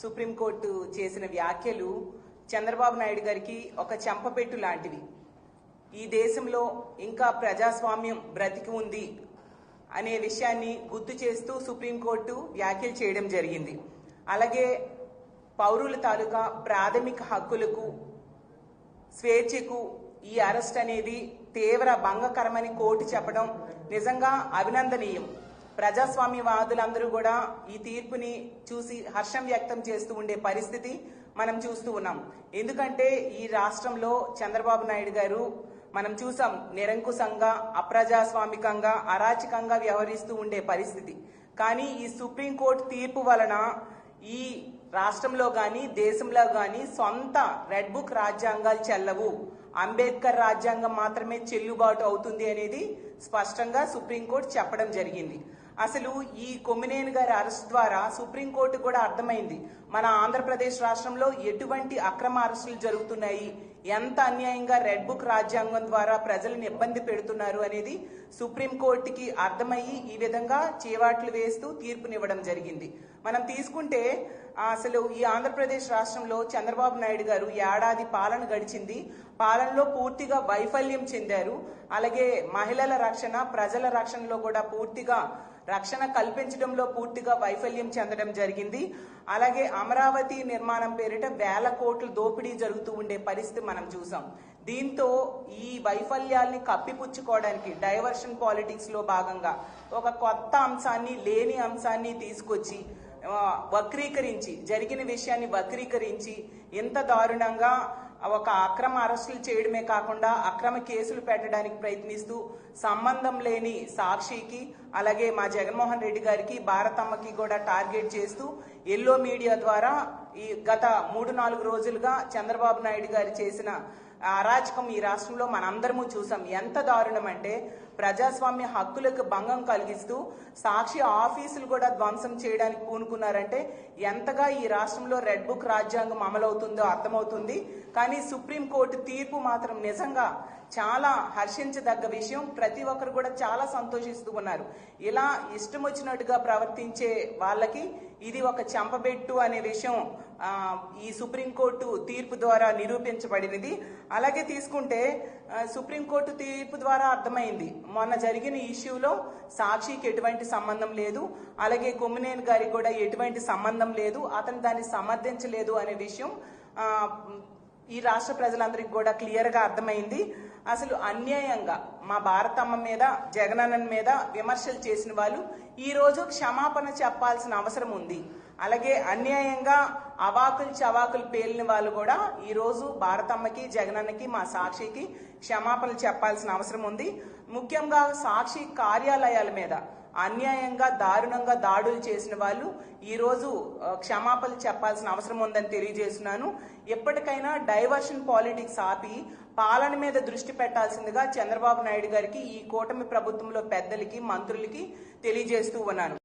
Supreme court చేసిన వ్యాఖ్యలు చంద్రబాబు నాయుడు గారికి ఒక చెంపపెట్టు లాంటివి. ఈ దేశంలో ఇంకా ప్రజాస్వామ్యం బ్రతికి ఉంది అనే విషయాన్ని గుర్తు చేస్తూ సుప్రీంకోర్టు వ్యాఖ్యలు చేయడం జరిగింది. అలాగే పౌరుల తాలూకా ప్రాథమిక హక్కులకు, స్వేచ్ఛకు ఈ అరెస్ట్ అనేది తీవ్ర భంగకరమని కోర్టు చెప్పడం నిజంగా అభినందనీయం. ప్రజాస్వామ్యవాదులందరూ కూడా ఈ తీర్పుని చూసి హర్షం వ్యక్తం చేస్తూ ఉండే పరిస్థితి మనం చూస్తూ ఉన్నాం. ఎందుకంటే ఈ రాష్ట్రంలో చంద్రబాబు నాయుడు గారు మనం చూసాం నిరంకుశంగా, అప్రజాస్వామికంగా, అరాచకంగా వ్యవహరిస్తూ ఉండే పరిస్థితి. కానీ ఈ సుప్రీంకోర్టు తీర్పు వలన ఈ రాష్ట్రంలో గాని దేశంలో గాని సొంత రెడ్ బుక్ రాజ్యాంగాలు చెల్లవు, అంబేద్కర్ రాజ్యాంగం మాత్రమే చెల్లుబాటు అవుతుంది అనేది స్పష్టంగా సుప్రీంకోర్టు చెప్పడం జరిగింది. అసలు ఈ కొమ్మినేని గారి అరెస్ట్ ద్వారా సుప్రీంకోర్టు కూడా అర్థమైంది మన ఆంధ్రప్రదేశ్ రాష్ట్రంలో ఎటువంటి అక్రమ అరెస్టులు జరుగుతున్నాయి, ఎంత అన్యాయంగా రెడ్ బుక్ రాజ్యాంగం ద్వారా ప్రజలను ఇబ్బంది పెడుతున్నారు అనేది సుప్రీంకోర్టుకి అర్థమయ్యి ఈ విధంగా చేవాట్లు వేస్తూ తీర్పునివ్వడం జరిగింది. మనం తీసుకుంటే అసలు ఈ ఆంధ్రప్రదేశ్ రాష్ట్రంలో చంద్రబాబు నాయుడు గారు ఏడాది పాలన గడిచింది. పాలనలో పూర్తిగా వైఫల్యం చెందారు. అలాగే మహిళల రక్షణ, ప్రజల రక్షణలో కూడా పూర్తిగా రక్షణ కల్పించడంలో పూర్తిగా వైఫల్యం చెందడం జరిగింది. అలాగే అమరావతి నిర్మాణం పేరిట వేల కోట్ల దోపిడీ జరుగుతూ ఉండే పరిస్థితి మనం చూసాం. దీంతో ఈ వైఫల్యాల్ని కప్పిపుచ్చుకోవడానికి డైవర్షన్ పాలిటిక్స్ లో భాగంగా ఒక కొత్త అంశాన్ని, లేని అంశాన్ని తీసుకొచ్చి వక్రీకరించి, జరిగిన విషయాన్ని వక్రీకరించి ఇంత దారుణంగా ఒక అక్రమ అరెస్టులు చేయడమే కాకుండా అక్రమ కేసులు పెట్టడానికి ప్రయత్నిస్తూ సంబంధం లేని సాక్షికి, అలాగే మా జగన్మోహన్ రెడ్డి గారికి, భారతమ్మకి కూడా టార్గెట్ చేస్తూ ఎల్లో మీడియా ద్వారా ఈ గత 3-4 రోజులుగా చంద్రబాబు నాయుడు గారు చేసిన అరాచకం ఈ రాష్ట్రంలో మనందరము చూసాం. ఎంత దారుణం అంటే ప్రజాస్వామ్య హక్కులకు భంగం కలిగిస్తూ సాక్షి ఆఫీసులు కూడా ధ్వంసం చేయడానికి పూనుకున్నారంటే ఎంతగా ఈ రాష్ట్రంలో రెడ్ బుక్ రాజ్యాంగం అమలవుతుందో అర్థమవుతుంది. కానీ సుప్రీంకోర్టు తీర్పు మాత్రం నిజంగా చాలా హర్షించదగ్గ విషయం. ప్రతి ఒక్కరు కూడా చాలా సంతోషిస్తూ ఉన్నారు. ఇలా ఇష్టం వచ్చినట్టుగా ప్రవర్తించే వాళ్ళకి ఇది ఒక చెంపబెట్టు అనే విషయం ఈ సుప్రీంకోర్టు తీర్పు ద్వారా నిరూపించబడినది. అలాగే తీసుకుంటే సుప్రీంకోర్టు తీర్పు ద్వారా అర్థమైంది మొన్న జరిగిన ఇష్యూలో సాక్షికి ఎటువంటి సంబంధం లేదు, అలాగే కొమ్మినేని గారికి కూడా ఎటువంటి సంబంధం లేదు, అతను దాన్ని సమర్థించలేదు అనే విషయం ఈ రాష్ట్ర ప్రజలందరికీ కూడా క్లియర్ గా అర్థమైంది. అసలు అన్యాయంగా మా భారతమ్మ మీద, జగనన్న మీద విమర్శలు చేసిన వాళ్ళు ఈ రోజు క్షమాపణ చెప్పాల్సిన అవసరం ఉంది. అలాగే అన్యాయంగా అవాకులు చవాకులు పేలిన వాళ్ళు కూడా ఈ రోజు భారతమ్మకి, జగనన్నకి, మా సాక్షికి క్షమాపణలు చెప్పాల్సిన అవసరం ఉంది. ముఖ్యంగా సాక్షి కార్యాలయాల మీద అన్యాయంగా, దారుణంగా దాడులు చేసిన వాళ్ళు ఈ రోజు క్షమాపణలు చెప్పాల్సిన అవసరం ఉందని తెలియజేస్తున్నాను. ఎప్పటికైనా డైవర్షన్ పాలిటిక్స్ ఆపి పాలన మీద దృష్టి పెట్టాల్సిందిగా చంద్రబాబు నాయుడు గారికి, ఈ కూటమి ప్రభుత్వంలో పెద్దలకి, మంత్రులకి తెలియజేస్తూ ఉన్నాను.